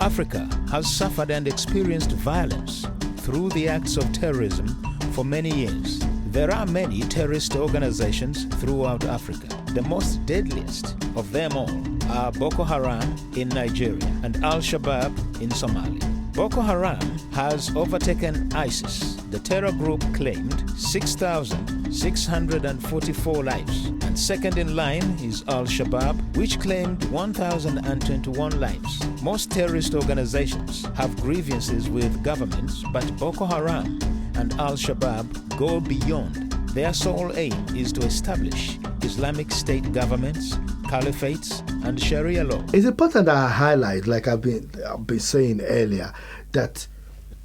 Africa has suffered and experienced violence through the acts of terrorism for many years. There are many terrorist organizations throughout Africa. The most deadliest of them all are Boko Haram in Nigeria and Shabaab in Somalia. Boko Haram has overtaken ISIS. The terror group claimed 6,644 lives. And second in line is Shabaab, which claimed 1,021 lives. Most terrorist organizations have grievances with governments, but Boko Haram and Shabaab go beyond. Their sole aim is to establish Islamic State governments, caliphates, and Sharia law. It's important that I highlight, like I've been saying earlier, that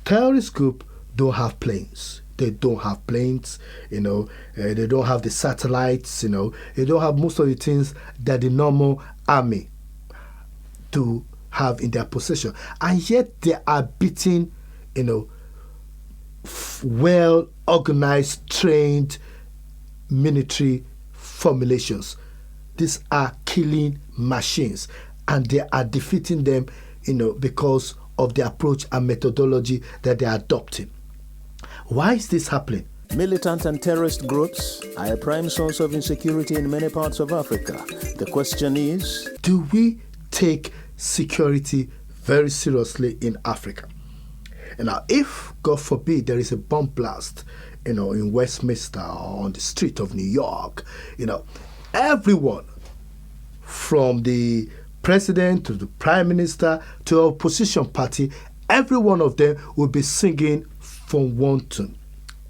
terrorist group don't have planes. They don't have planes, they don't have the satellites, they don't have most of the things that the normal army do have in their possession. And yet they are beating, well organized, trained military formulations. These are killing machines, and they are defeating them, because of the approach and methodology that they are adopting. Why is this happening? Militant and terrorist groups are a prime source of insecurity in many parts of Africa. The question is, do we take security very seriously in Africa? And now, if, God forbid, there is a bomb blast, in Westminster or on the street of New York, everyone from the president to the prime minister to the opposition party, every one of them will be singing from one tune,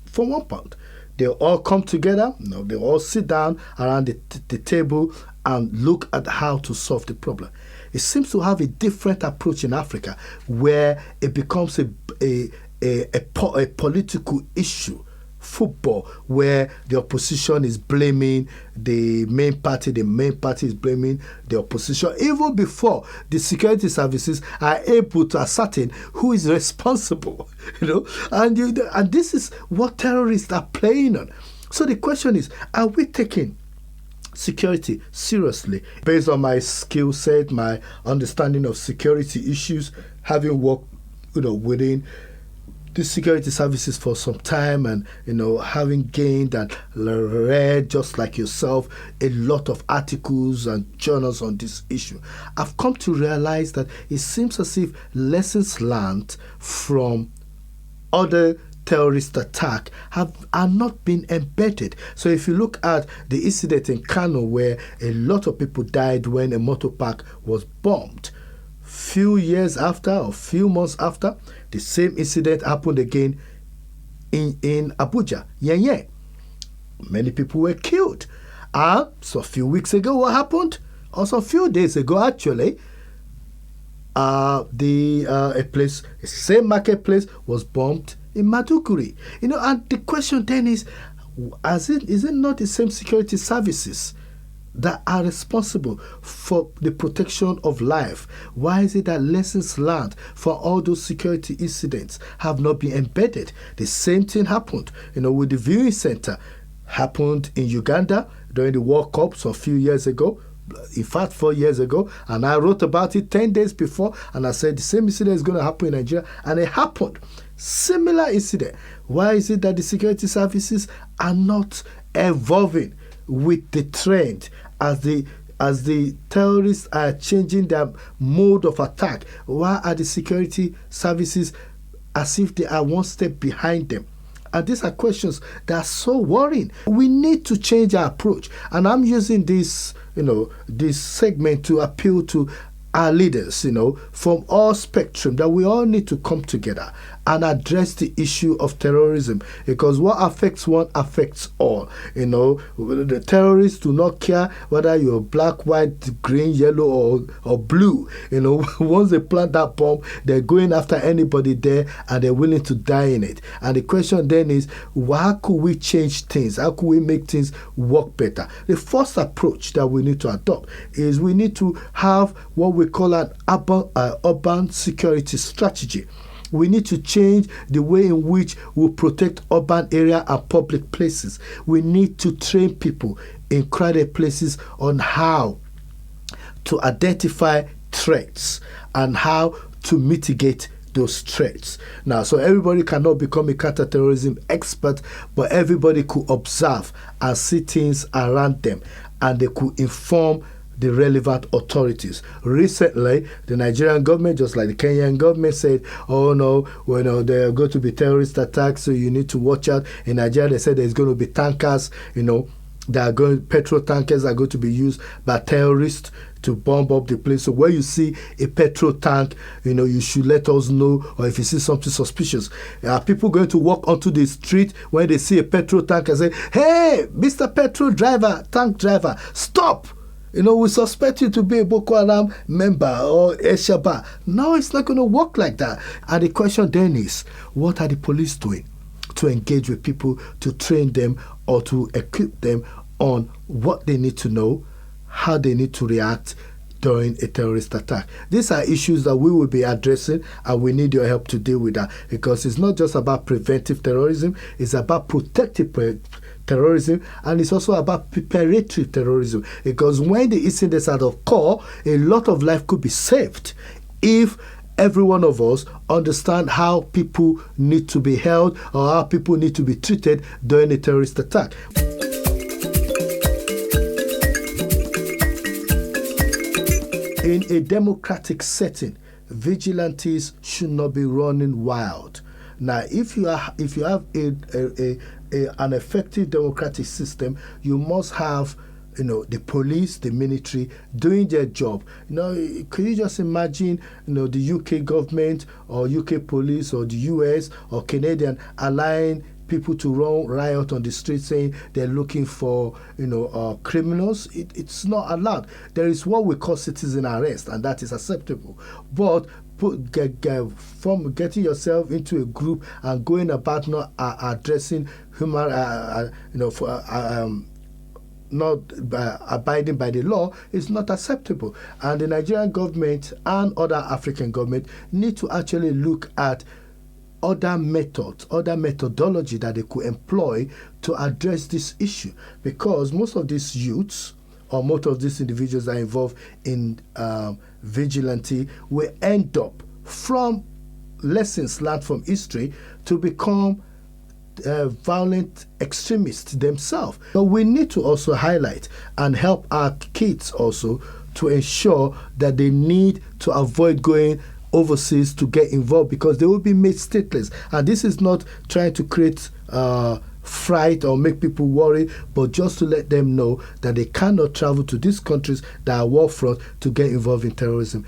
from one point. They all come together, they all sit down around the table and look at how to solve the problem. It seems to have a different approach in Africa, where it becomes a political issue. Football, where the opposition is blaming the main party is blaming the opposition, even before the security services are able to ascertain who is responsible, and this is what terrorists are playing on. So the question is, are we taking security seriously? Based on my skill set, my understanding of security issues, having worked, within the security services for some time, and having gained and read, just like yourself, a lot of articles and journals on this issue, I've come to realize that it seems as if lessons learned from other terrorist attack are not been embedded. So if you look at the incident in Kano, where a lot of people died when a motor park was bombed, few years after or few months after, the same incident happened again in Abuja. Many people were killed. So a few weeks ago, what happened? Also a few days ago, actually, a same marketplace was bombed in Maduguri. And the question then is it not the same security services that are responsible for the protection of life? Why is it that lessons learned for all those security incidents have not been embedded? The same thing happened, with the viewing center, happened in Uganda during the World Cup a few years ago. In fact, 4 years ago, and I wrote about it 10 days before, and I said the same incident is going to happen in Nigeria, and it happened. Similar incident. Why is it that the security services are not evolving with the trend as the terrorists are changing their mode of attack? Why are the security services as if they are one step behind them? And these are questions that are so worrying. We need to change our approach. And I'm using this segment to appeal to our leaders, from all spectrum, that we all need to come together and address the issue of terrorism, because what affects one affects all. The terrorists do not care whether you're black, white, green, yellow, or blue. Once they plant that bomb, they're going after anybody there, and they're willing to die in it. And the question then is, how could we change things? How could we make things work better? The first approach that we need to adopt is we need to have what we call an urban security strategy. We need to change the way in which we protect urban area and public places. We need to train people in crowded places on how to identify threats and how to mitigate those threats. Now, so everybody cannot become a counterterrorism expert, but everybody could observe and see things around them, and they could inform the relevant authorities. Recently, the Nigerian government, just like the Kenyan government, said, oh no, well, no, there are going to be terrorist attacks, so you need to watch out. In Nigeria, they said there's going to be tankers, petrol tankers are going to be used by terrorists to bomb up the place. So when you see a petrol tank, you should let us know, or if you see something suspicious. Are people going to walk onto the street when they see a petrol tank and say, hey, Mr. Petrol driver, tank driver, stop! We suspect you to be a Boko Haram member or a Shabaab. No, it's not going to work like that. And the question then is, what are the police doing to engage with people, to train them or to equip them on what they need to know, how they need to react during a terrorist attack? These are issues that we will be addressing, and we need your help to deal with that, because it's not just about preventive terrorism, it's about protective terrorism, and it's also about preparatory terrorism, because when the incidents are occur, a lot of life could be saved if every one of us understand how people need to be held or how people need to be treated during a terrorist attack. In a democratic setting, vigilantes should not be running wild. Now, if you have an effective democratic system, you must have the police, the military doing their job. Could you just imagine the UK government or UK police or the US or Canadian allowing people to run riot on the street saying they're looking for criminals? It's not allowed. There is what we call citizen arrest, and that is acceptable. But from getting yourself into a group and going about not addressing human, not abiding by the law is not acceptable. And the Nigerian government and other African governments need to actually look at other methods, other methodology that they could employ to address this issue, because most of these youths or most of these individuals that are involved in vigilante will end up, from lessons learned from history, to become violent extremists themselves. But we need to also highlight and help our kids also to ensure that they need to avoid going overseas to get involved, because they will be made stateless. And this is not trying to create fright or make people worry, but just to let them know that they cannot travel to these countries that are war fraught to get involved in terrorism.